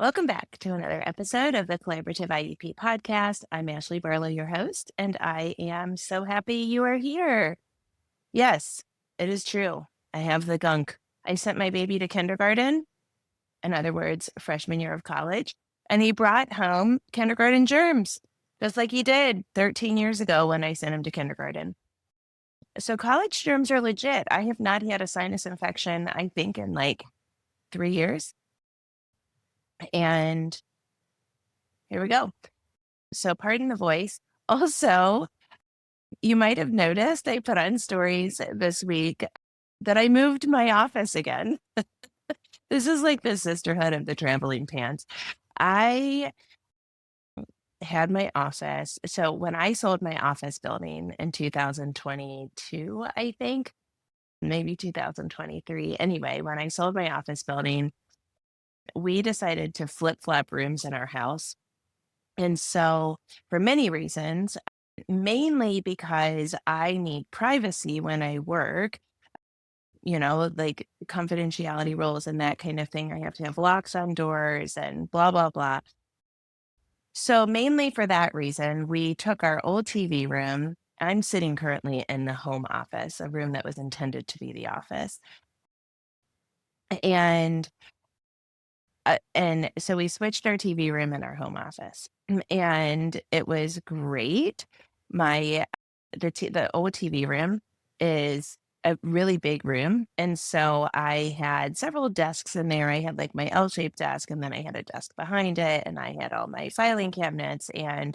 Welcome back to another episode of the Collaborative IEP podcast. I'm Ashley Barlow, your host, and I am so happy you are here. Yes, it is true. I have the gunk. I sent my baby to kindergarten, in other words, freshman year of college, and he brought home kindergarten germs, just like he did 13 years ago when I sent him to kindergarten. So college germs are legit. I have not had a sinus infection, I think, in like 3 years. And here we go. So pardon the voice. Also, you might have noticed I put on stories this week that I moved my office again. This is like the sisterhood of the trampoline pants. I had my office. So when I sold my office building in 2022, I think, maybe 2023. Anyway, when I sold my office building, we decided to flip flop rooms in our house. And so, for many reasons, mainly because I need privacy when I work, like confidentiality rules and that kind of thing. I have to have locks on doors and blah, blah, blah. So, mainly for that reason, we took our old TV room. I'm sitting currently in the home office, a room that was intended to be the office. And so we switched our TV room in our home office, and it was great. My the old TV room is a really big room, and so I had several desks in there. I had like my L-shaped desk, and then I had a desk behind it, and I had all my filing cabinets, and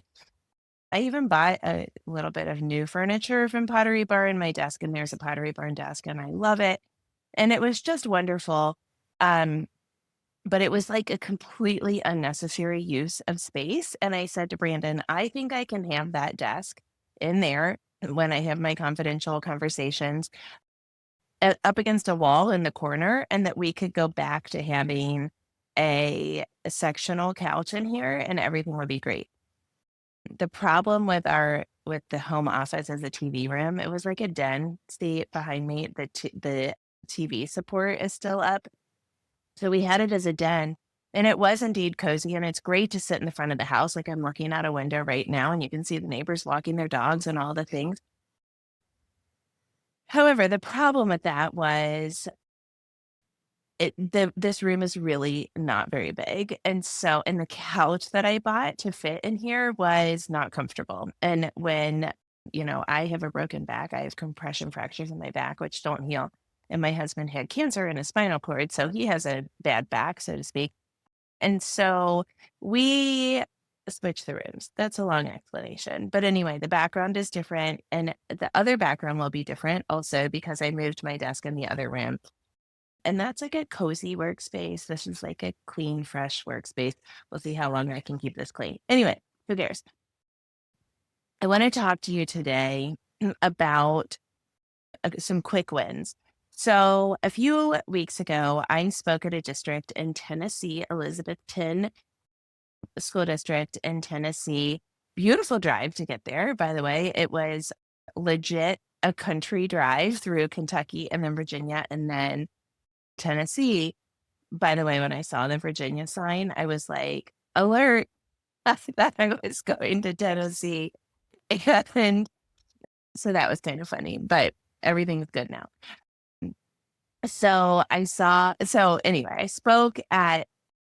I even bought a little bit of new furniture from Pottery Barn. My desk, and there's a Pottery Barn desk, and I love it, and it was just wonderful. Um, but it was like a completely unnecessary use of space, and I said to Brandon, "I think I can have that desk in there when I have my confidential conversations up against a wall in the corner, and that we could go back to having a sectional couch in here, and everything would be great." The problem with the home office as a TV room, it was like a den. See behind me, the TV support is still up. So we had it as a den, and it was indeed cozy, and it's great to sit in the front of the house, like I'm looking out a window right now, and you can see the neighbors walking their dogs and all the things. However, the problem with that was this room is really not very big, and the couch that I bought to fit in here was not comfortable, and I have a broken back, I have compression fractures in my back, which don't heal, and my husband had cancer in his spinal cord, so he has a bad back, so to speak. And so we switched the rooms. That's a long explanation. But anyway, the background is different. And the other background will be different also because I moved my desk in the other room. And that's like a cozy workspace. This is like a clean, fresh workspace. We'll see how long I can keep this clean. Anyway, who cares? I want to talk to you today about some quick wins. So, a few weeks ago, I spoke at a district in Tennessee, Elizabethton School District in Tennessee. Beautiful drive to get there, by the way. It was legit a country drive through Kentucky and then Virginia and then Tennessee. By the way, when I saw the Virginia sign, I was like, alert, that I was going to Tennessee. And so that was kind of funny, but everything's good now. So anyway, I spoke at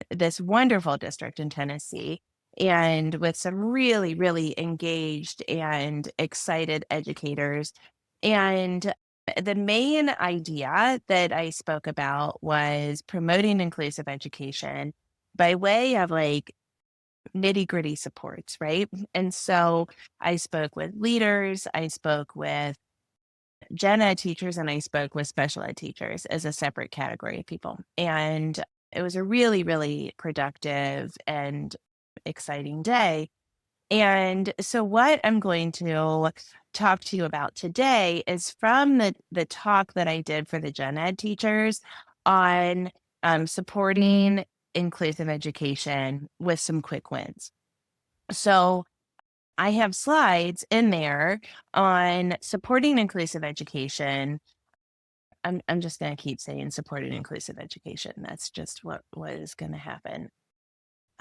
this wonderful district in Tennessee and with some really, really engaged and excited educators. And the main idea that I spoke about was promoting inclusive education by way of like nitty gritty supports, right? And so I spoke with leaders, I spoke with gen ed teachers, and I spoke with special ed teachers as a separate category of people. And it was a really, really productive and exciting day. And so, what I'm going to talk to you about today is from the talk that I did for the gen ed teachers on supporting inclusive education with some quick wins. So, I have slides in there on supporting inclusive education. I'm just going to keep saying supporting inclusive education. That's just what is going to happen.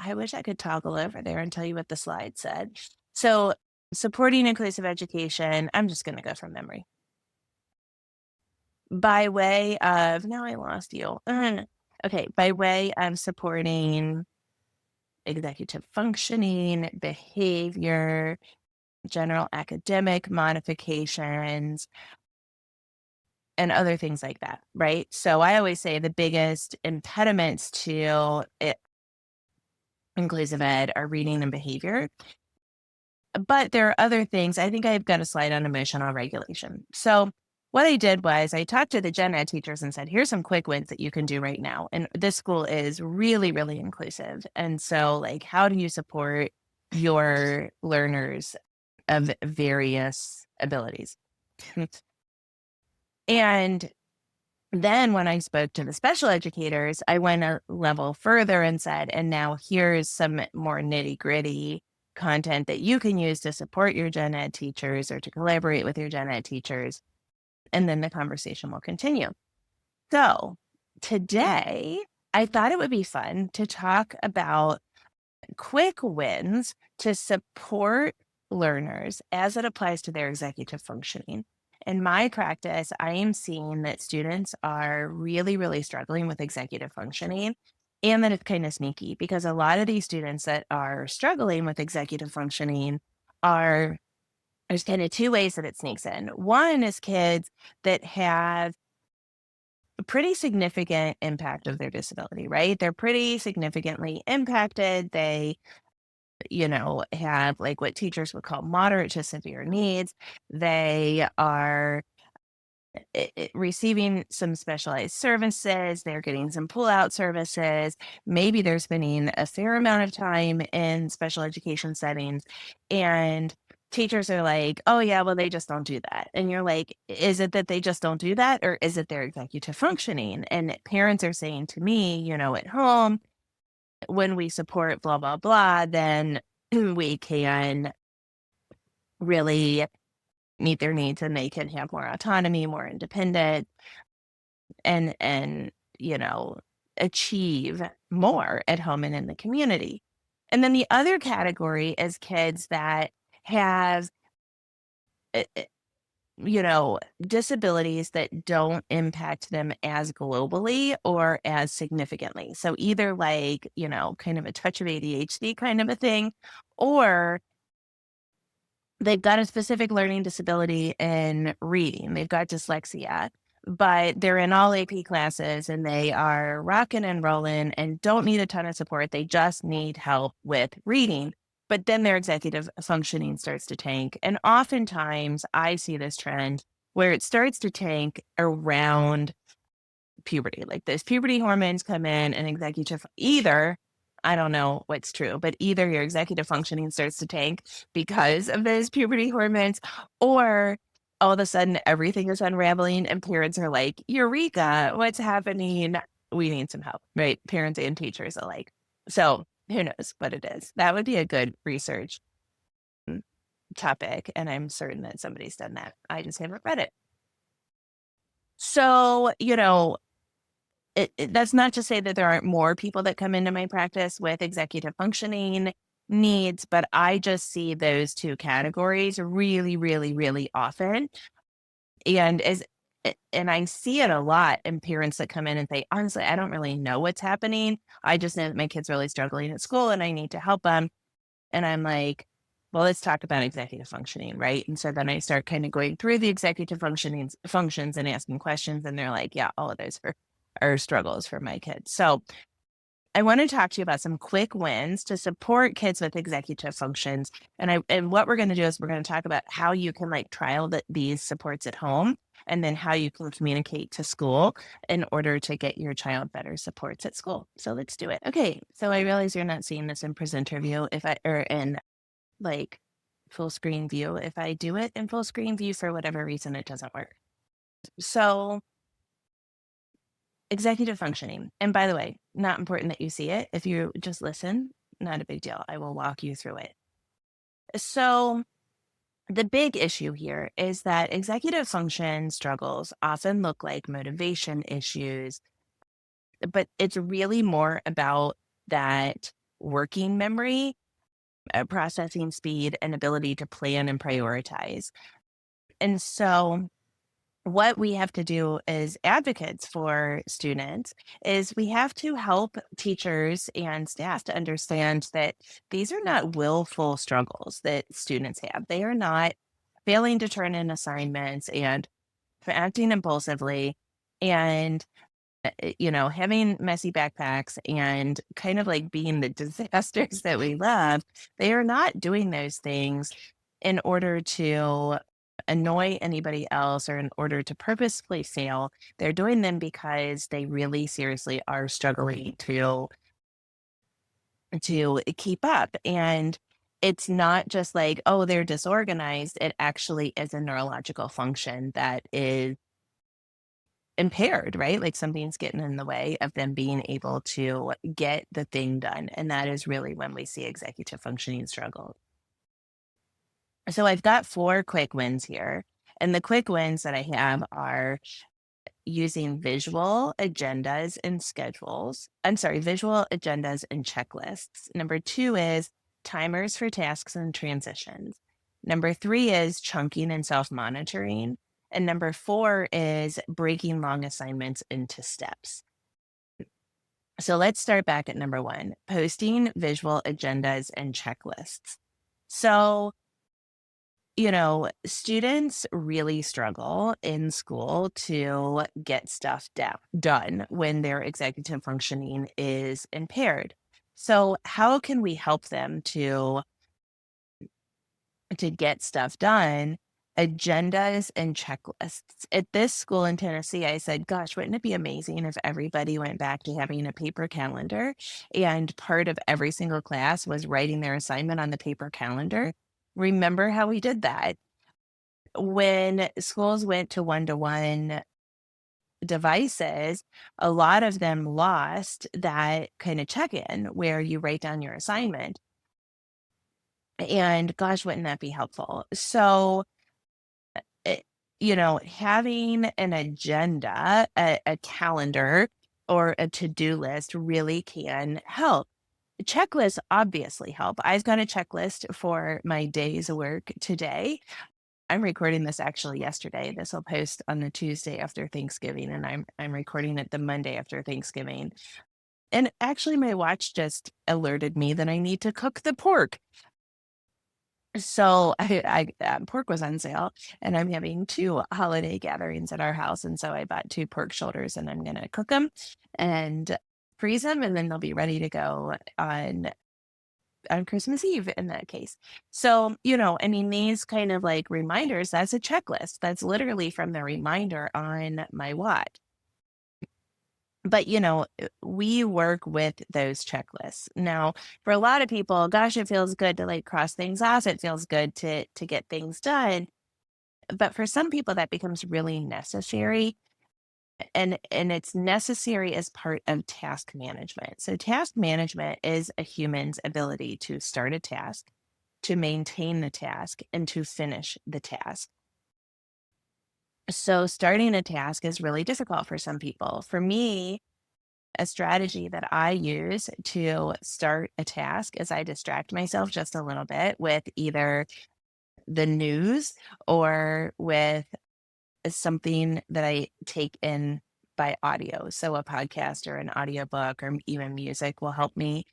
I wish I could toggle over there and tell you what the slide said. So, supporting inclusive education, I'm just going to go from memory. By way of, now I lost you. Okay, by way of supporting executive functioning, behavior, general academic modifications, and other things like that, right? So I always say the biggest impediments to inclusive ed are reading and behavior. But there are other things. I think I've got a slide on emotional regulation. So what I did was I talked to the gen ed teachers and said, here's some quick wins that you can do right now. And this school is really, really inclusive. And so, like, how do you support your learners of various abilities? And then when I spoke to the special educators, I went a level further and said, and now here's some more nitty gritty content that you can use to support your gen ed teachers or to collaborate with your gen ed teachers. And then the conversation will continue. So today, I thought it would be fun to talk about quick wins to support learners as it applies to their executive functioning. In my practice, I am seeing that students are really, really struggling with executive functioning, and that it's kind of sneaky because a lot of these students that are struggling with executive functioning are, there's kind of two ways that it sneaks in. One is kids that have a pretty significant impact of their disability, right? They're pretty significantly impacted. They have like what teachers would call moderate to severe needs. They are receiving some specialized services. They're getting some pull-out services. Maybe they're spending a fair amount of time in special education settings. And teachers are like, oh, yeah, well, they just don't do that. And you're like, is it that they just don't do that? Or is it their executive functioning? And parents are saying to me, at home, when we support blah, blah, blah, then we can really meet their needs and they can have more autonomy, more independent, and achieve more at home and in the community. And then the other category is kids that have uh, uh, disabilities that don't impact them as globally or as significantly. So either like, kind of a touch of ADHD kind of a thing, or they've got a specific learning disability in reading. They've got dyslexia, but they're in all AP classes and they are rocking and rolling and don't need a ton of support. They just need help with reading. But then their executive functioning starts to tank. And oftentimes I see this trend where it starts to tank around puberty. Like those puberty hormones come in and executive either, I don't know what's true, but either your executive functioning starts to tank because of those puberty hormones, or all of a sudden everything is unraveling and parents are like, Eureka, what's happening? We need some help, right? Parents and teachers alike. So who knows what it is? That would be a good research topic. And I'm certain that somebody's done that. I just haven't read it. So, that's not to say that there aren't more people that come into my practice with executive functioning needs, but I just see those two categories really, really, really often. And and I see it a lot in parents that come in and say, honestly, I don't really know what's happening. I just know that my kid's really struggling at school and I need to help them. And I'm like, well, let's talk about executive functioning, right? And so then I start kind of going through the executive functions and asking questions, and they're like, yeah, all of those are struggles for my kids. So I want to talk to you about some quick wins to support kids with executive functions. And what we're going to do is we're going to talk about how you can like trial these supports at home, and then how you can communicate to school in order to get your child better supports at school. So let's do it. Okay. So I realize you're not seeing this in presenter view or in like full screen view. If I do it in full screen view, for whatever reason, it doesn't work. So executive functioning. And by the way, not important that you see it. If you just listen, not a big deal. I will walk you through it. So the big issue here is that executive function struggles often look like motivation issues, but it's really more about that working memory, processing speed, and ability to plan and prioritize. And so what we have to do as advocates for students is we have to help teachers and staff to understand that these are not willful struggles that students have. They are not failing to turn in assignments and acting impulsively and having messy backpacks and kind of like being the disasters that we love. They are not doing those things in order to annoy anybody else or in order to purposefully fail. They're doing them because they really seriously are struggling to keep up. And it's not just like, oh, they're disorganized. It actually is a neurological function that is impaired, right? Like something's getting in the way of them being able to get the thing done. And that is really when we see executive functioning struggle. So I've got 4 quick wins here. And the quick wins that I have are using visual agendas and schedules. I'm sorry, visual agendas and checklists. Number 2 is timers for tasks and transitions. Number 3 is chunking and self monitoring. And number 4 is breaking long assignments into steps. So let's start back at number 1, posting visual agendas and checklists. So students really struggle in school to get stuff done when their executive functioning is impaired. So, how can we help them to get stuff done? Agendas and checklists. At this school in Tennessee, I said, gosh, wouldn't it be amazing if everybody went back to having a paper calendar and part of every single class was writing their assignment on the paper calendar? Remember how we did that? When schools went to one-to-one devices, a lot of them lost that kind of check-in where you write down your assignment. And gosh, wouldn't that be helpful? So, it, having an agenda, a calendar, or a to-do list really can help. Checklists obviously help. I've got a checklist for my day's work today. I'm recording this actually yesterday. This will post on the Tuesday after Thanksgiving, and I'm recording it the Monday after Thanksgiving. And actually, my watch just alerted me that I need to cook the pork. So pork was on sale, and I'm having 2 holiday gatherings at our house, and so I bought 2 pork shoulders, and I'm gonna cook them and freeze them, and then they'll be ready to go on Christmas Eve in that case. So, I mean, these kind of like reminders, that's a checklist. That's literally from the reminder on my watch. But, we work with those checklists. Now, for a lot of people, gosh, it feels good to like cross things off. It feels good to get things done. But for some people, that becomes really necessary and it's necessary as part of task management. So task management is a human's ability to start a task, to maintain the task, and to finish the task. So starting a task is really difficult for some people. For me, a strategy that I use to start a task is I distract myself just a little bit with either the news or with something that I take in by audio. So a podcast or an audiobook or even music will help me.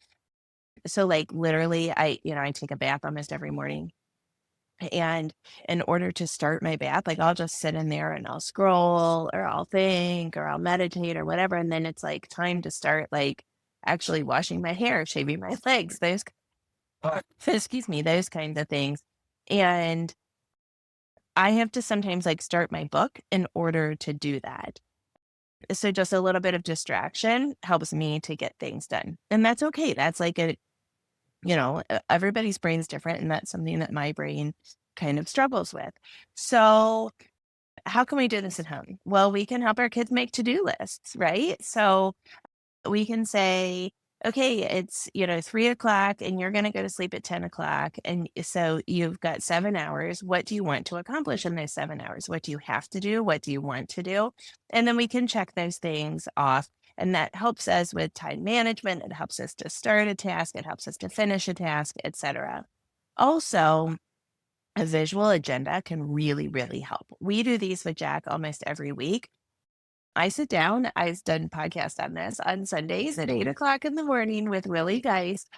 So like literally I take a bath almost every morning. And in order to start my bath, like I'll just sit in there and I'll scroll or I'll think or I'll meditate or whatever. And then it's like time to start like actually washing my hair, shaving my legs, excuse me, those kinds of things. And I have to sometimes like start my book in order to do that. So just a little bit of distraction helps me to get things done. And that's okay. That's like everybody's brain's different. And that's something that my brain kind of struggles with. So how can we do this at home? Well, we can help our kids make to-do lists, right? So we can say, okay, it's, 3 o'clock and you're going to go to sleep at 10 o'clock. And so you've got 7 hours. What do you want to accomplish in those 7 hours? What do you have to do? What do you want to do? And then we can check those things off And that helps us with time management. It helps us to start a task. It helps us to finish a task, etc. Also, a visual agenda can really, really help. We do these with Jack almost every week. I sit down, I've done podcasts on this on Sundays at 8 o'clock in the morning with Willie Geist.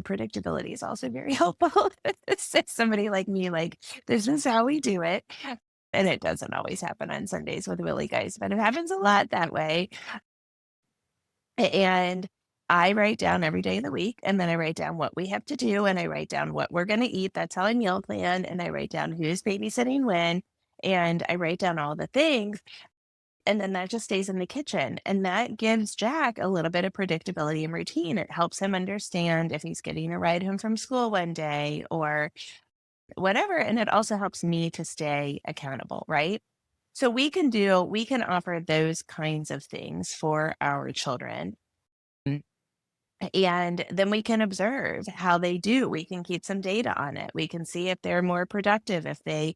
Predictability is also very helpful. It's somebody like me, like, this is how we do it. And it doesn't always happen on Sundays with Willie Geist, but it happens a lot that way. And I write down every day of the week, and then I write down what we have to do, and I write down what we're going to eat. That's how I meal plan. And I write down who's babysitting when, and I write down all the things. And then that just stays in the kitchen. And that gives Jack a little bit of predictability and routine. It helps him understand if he's getting a ride home from school one day or whatever. And it also helps me to stay accountable, right? So we can offer those kinds of things for our children. And then we can observe how they do. We can keep some data on it. We can see if they're more productive, if they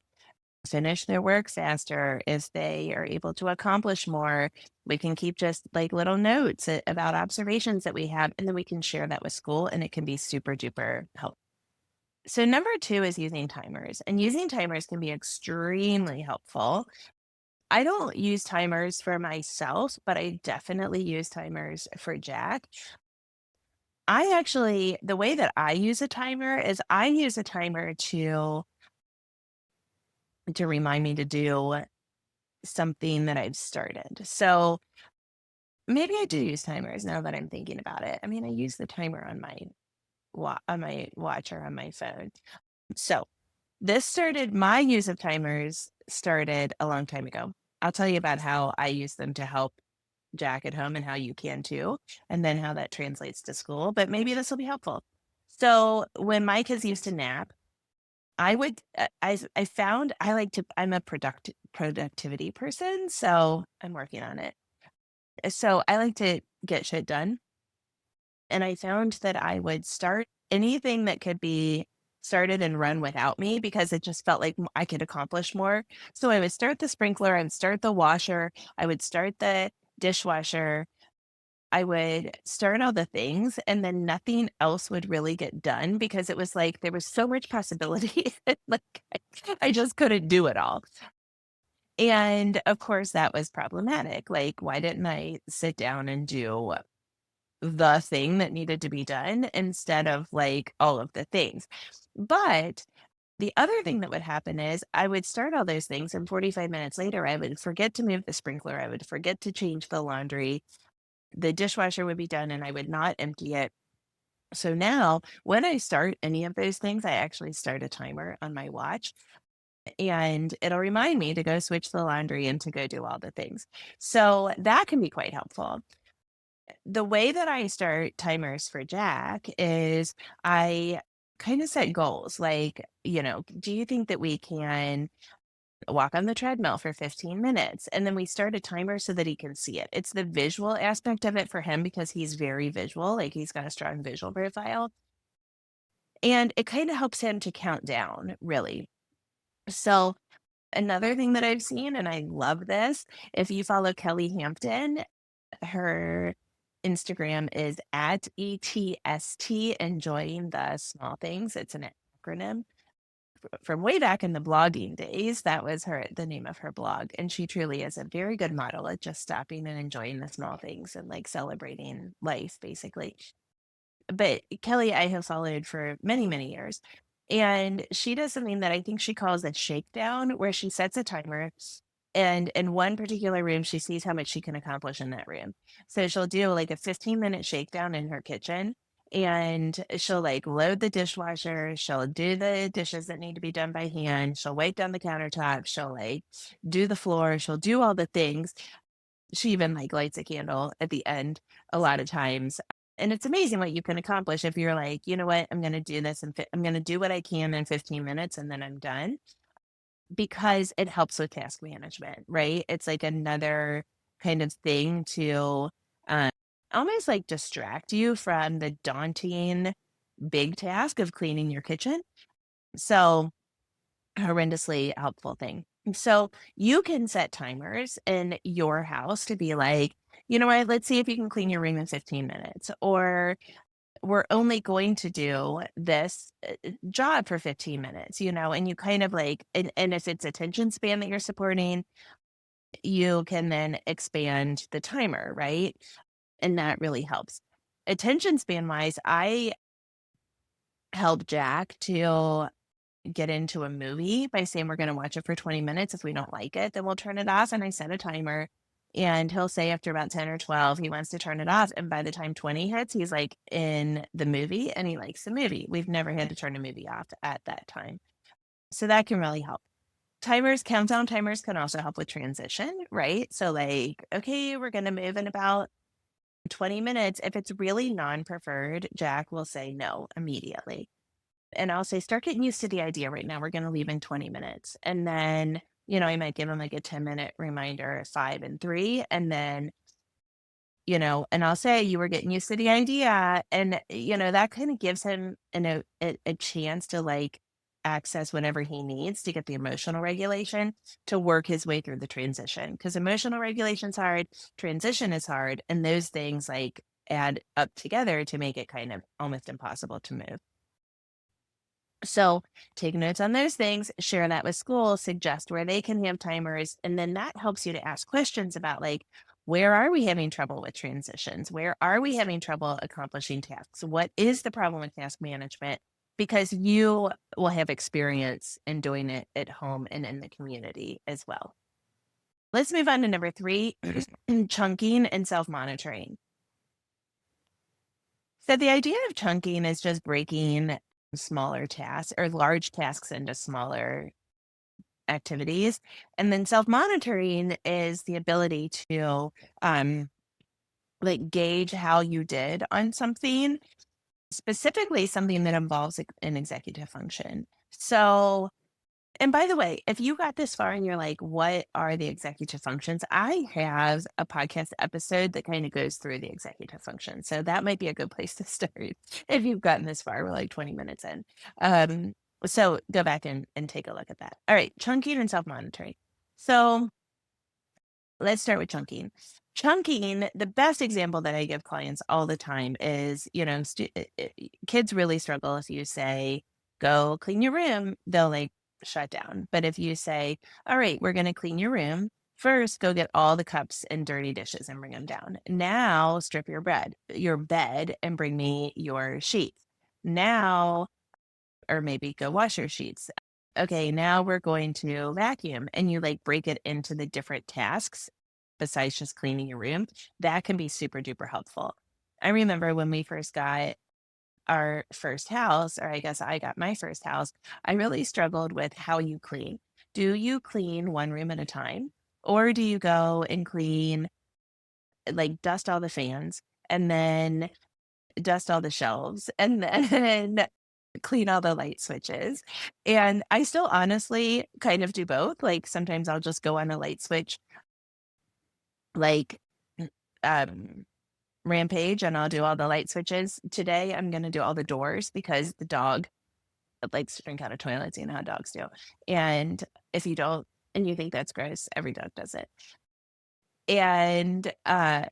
finish their work faster, if they are able to accomplish more. We can keep just like little notes about observations that we have, and then we can share that with school, and it can be super duper helpful. So, number two is using timers, and using timers can be extremely helpful. I don't use timers for myself, but I definitely use timers for Jack. The way that I use a timer is I use a timer to remind me to do something that I've started. So maybe I do use timers now that I'm thinking about it. I mean, I use the timer on my watch or on my phone. So my use of timers started a long time ago. I'll tell you about how I use them to help Jack at home and how you can too, and then how that translates to school. But maybe this will be helpful. So when my kids used to nap, I found I'm a productivity person, so I'm working on it. So I like to get shit done, and I found that I would start anything that could be started and run without me because it just felt like I could accomplish more. So I would start the sprinkler, I would start the washer, I would start the dishwasher, I would start all the things, and then nothing else would really get done because it was like there was so much possibility. Like I just couldn't do it all. And of course, that was problematic. Like, why didn't I sit down and do the thing that needed to be done instead of like all of the things? But the other thing that would happen is I would start all those things, and 45 minutes later, I would forget to move the sprinkler. I would forget to change the laundry. The dishwasher would be done, and I would not empty it. So now, when I start any of those things, I actually start a timer on my watch, and it'll remind me to go switch the laundry and to go do all the things. So that can be quite helpful. The way that I start timers for Jack is I kind of set goals like, do you think that we can walk on the treadmill for 15 minutes? And then we start a timer so that he can see it. It's the visual aspect of it for him because he's very visual, like he's got a strong visual profile. And it kind of helps him to count down, really. So, another thing that I've seen, and I love this, if you follow Kelly Hampton, her Instagram is at ETST, enjoying the small things. It's an acronym from way back in the blogging days. That was the name of her blog. And she truly is a very good model at just stopping and enjoying the small things and like celebrating life, basically. But Kelly, I have followed for many, many years. And she does something that I think she calls a shakedown, where she sets a timer. And in one particular room, she sees how much she can accomplish in that room. So she'll do like a 15-minute shakedown in her kitchen, and she'll like load the dishwasher. She'll do the dishes that need to be done by hand. She'll wipe down the countertop. She'll like do the floor. She'll do all the things. She even like lights a candle at the end a lot of times. And it's amazing what you can accomplish if you're like, you know what, I'm going to do this and I'm going to do what I can in 15 minutes and then I'm done, because it helps with task management, right? It's like another kind of thing to uh, almost like distract you from the daunting big task of cleaning your kitchen. So, horrendously helpful thing. So you can set timers in your house to be like, you know what, let's see if you can clean your room in 15 minutes, or we're only going to do this job for 15 minutes, and you kind of like, and if it's attention span that you're supporting, you can then expand the timer, right? And that really helps. Attention span wise, I help Jack to get into a movie by saying we're going to watch it for 20 minutes. If we don't like it, then we'll turn it off. And I set a timer. And he'll say after about 10 or 12, he wants to turn it off. And by the time 20 hits, he's like in the movie and he likes the movie. We've never had to turn a movie off at that time. So that can really help. Timers, countdown timers can also help with transition, right? So, like, okay, we're going to move in about 20 minutes. If it's really non preferred, Jack will say no immediately. And I'll say, start getting used to the idea right now. We're going to leave in 20 minutes. And then, I might give him like a 10-minute reminder, 5 and 3. And then, and I'll say, you were getting used to the idea. And, that kind of gives him a chance to like access whatever he needs to get the emotional regulation to work his way through the transition. Because emotional regulation is hard, transition is hard. And those things like add up together to make it kind of almost impossible to move. So take notes on those things, share that with school, suggest where they can have timers. And then that helps you to ask questions about like, where are we having trouble with transitions? Where are we having trouble accomplishing tasks? What is the problem with task management? Because you will have experience in doing it at home and in the community as well. Let's move on to number 3, chunking and self-monitoring. So the idea of chunking is just breaking smaller tasks or large tasks into smaller activities. And then self-monitoring is the ability to um like gauge how you did on something, specifically something that involves an executive function. So, and by the way, if you got this far and you're like, what are the executive functions? I have a podcast episode that kind of goes through the executive function. So that might be a good place to start if you've gotten this far. We're like 20 minutes in. So go back and take a look at that. All right, chunking and self-monitoring. So let's start with chunking. Chunking, the best example that I give clients all the time is, kids really struggle if you say, go clean your room, they'll like shut down. But if you say, all right, we're going to clean your room, first go get all the cups and dirty dishes and bring them down. Now strip your bed and bring me your sheets. Now, or maybe go wash your sheets. Okay, now we're going to vacuum, and you like break it into the different tasks besides just cleaning your room. That can be super duper helpful. I remember when we first got our first house, or I guess I got my first house, I really struggled with how you clean. Do you clean one room at a time? Or do you go and clean, like dust all the fans and then dust all the shelves and then clean all the light switches? And I still honestly kind of do both. Like sometimes I'll just go on a light switch, like um rampage, and I'll do all the light switches. Today I'm going to do all the doors because the dog likes to drink out of toilets, you know how dogs do. And if you don't, and you think that's gross, every dog does it. And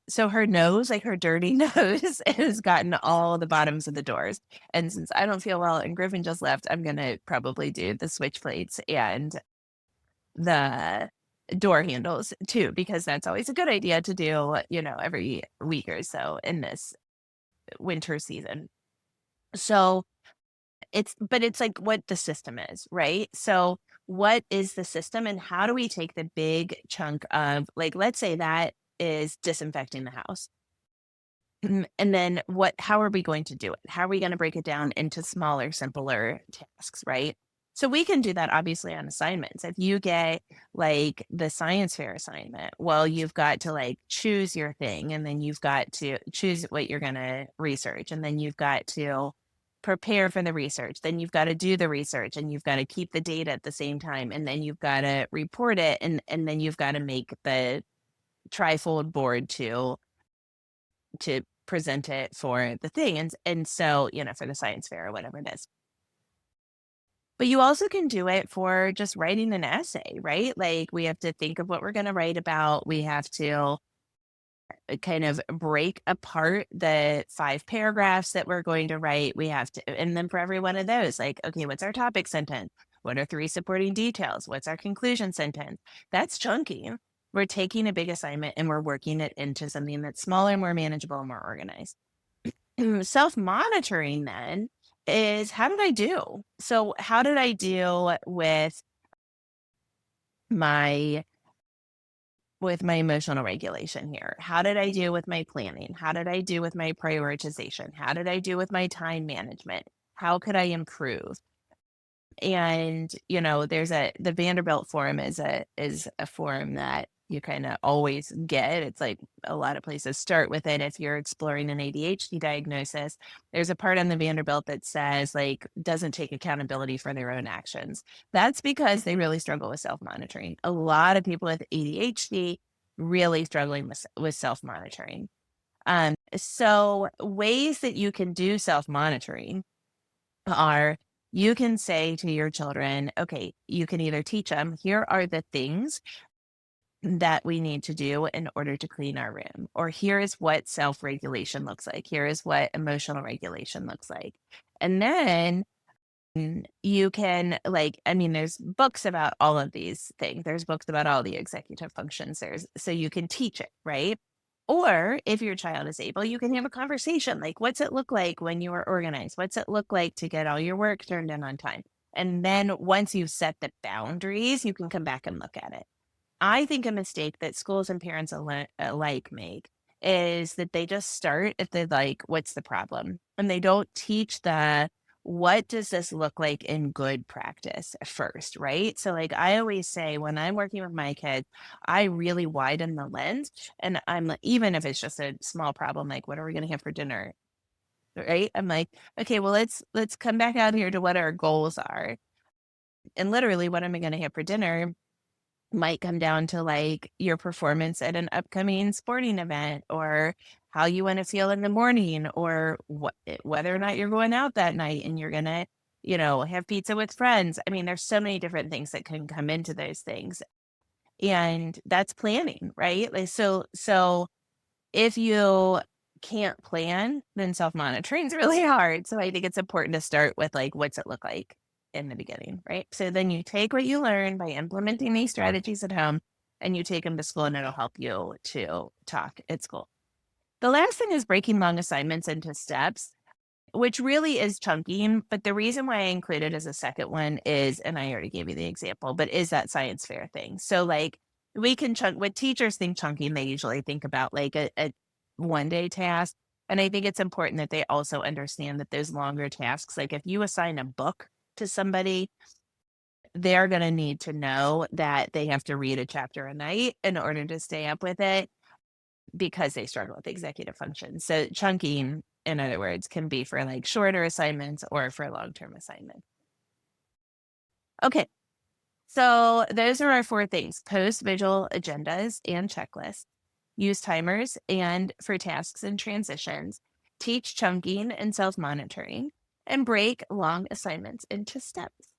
so her nose, like her dirty nose, has gotten all the bottoms of the doors. And since I don't feel well and Griffin just left, I'm gonna probably do the switch plates and the door handles too, because that's always a good idea to do, every week or so in this winter season. So it's like what the system is, right? So what is the system and how do we take the big chunk of, like, let's say that is disinfecting the house. And then how are we going to do it? How are we going to break it down into smaller, simpler tasks, right? So we can do that obviously on assignments. If you get like the science fair assignment, well, you've got to like choose your thing, and then you've got to choose what you're going to research, and then you've got to prepare for the research. Then you've got to do the research, and you've got to keep the data at the same time, and then you've got to report it, and then you've got to make the trifold board to present it for the thing. And so, for the science fair or whatever it is. But you also can do it for just writing an essay, right? Like we have to think of what we're going to write about. We have to kind of break apart the 5 paragraphs that we're going to write. We have to, and then for every one of those, like, okay, what's our topic sentence? What are 3 supporting details? What's our conclusion sentence? That's chunking. We're taking a big assignment and we're working it into something that's smaller, more manageable, more organized. Self monitoring then is how did I do? So, how did I do my with my emotional regulation here? How did I do with my planning? How did I do with my prioritization? How did I do with my time management? How could I improve? And, there's the Vanderbilt forum is a forum that you kind of always get. It's like a lot of places start with it. If you're exploring an ADHD diagnosis, there's a part on the Vanderbilt that says like doesn't take accountability for their own actions. That's because they really struggle with self-monitoring. A lot of people with ADHD really struggling with self-monitoring. So ways that you can do self-monitoring are you can say to your children, okay, you can either teach them, here are the things that we need to do in order to clean our room, or here is what self regulation looks like, here is what emotional regulation looks like. And then you can, like, I mean, there's books about all of these things. There's books about all the executive functions. So you can teach it, right? Or if your child is able, you can have a conversation like, what's it look like when you are organized? What's it look like to get all your work turned in on time? And then once you've set the boundaries, you can come back and look at it. I think a mistake that schools and parents alike make is that they just start at the like, what's the problem? And they don't teach what does this look like in good practice first, right? So, like, I always say when I'm working with my kids, I really widen the lens. And I'm like, even if it's just a small problem, like, what are we going to have for dinner? Right. I'm like, okay, well, let's come back out here to what our goals are. And literally, what am I going to have for dinner? Might come down to like your performance at an upcoming sporting event or how you want to feel in the morning or whether or not you're going out that night and you're going to, have pizza with friends. I mean, there's so many different things that can come into those things. And that's planning, right? Like so if you can't plan, then self-monitoring is really hard. So I think it's important to start with like, what's it look like in the beginning, right? So then you take what you learn by implementing these strategies at home and you take them to school and it'll help you to talk at school. The last thing is breaking long assignments into steps, which really is chunking. But the reason why I include it as a second one is, and I already gave you the example, but is that science fair thing. So like we can chunk when teachers think chunking, they usually think about like a 1 day task. And I think it's important that they also understand that those longer tasks, like if you assign a book to somebody, they're going to need to know that they have to read a chapter a night in order to stay up with it because they struggle with executive function. So chunking, in other words, can be for like shorter assignments or for long-term assignments. Okay. So those are our 4 things: post visual agendas and checklists, use timers and for tasks and transitions, teach chunking and self-monitoring, and break long assignments into steps.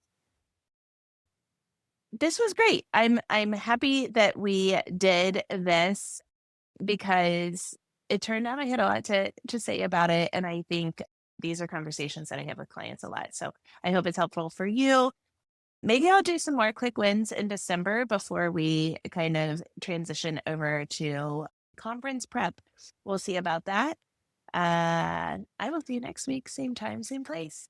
This was great. I'm happy that we did this because it turned out I had a lot to say about it, and I think these are conversations that I have with clients a lot. So I hope it's helpful for you. Maybe I'll do some more quick wins in December before we kind of transition over to conference prep. We'll see about that. I will see you next week, same time, same place.